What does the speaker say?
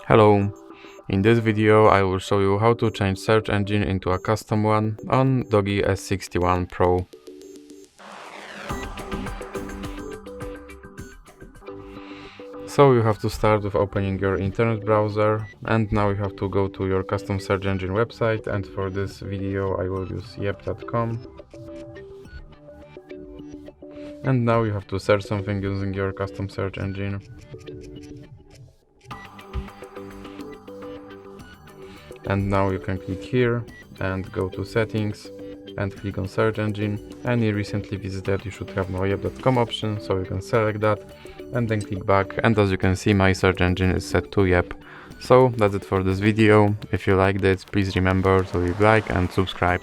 Hello, in this video I will show you how to change search engine into a custom one on DOOGEE S61 Pro. So you have to start with opening your internet browser, and now you have to go to your custom search engine website, and for this video I will use yep.com. And now you have to search something using your custom search engine. And now you can click here and go to settings and click on search engine. Any recently visited, you should have no yep.com option, so you can select that and then click back, and as you can see my search engine is set to yep. So that's it for this video. If you liked it, please remember to leave a like and subscribe.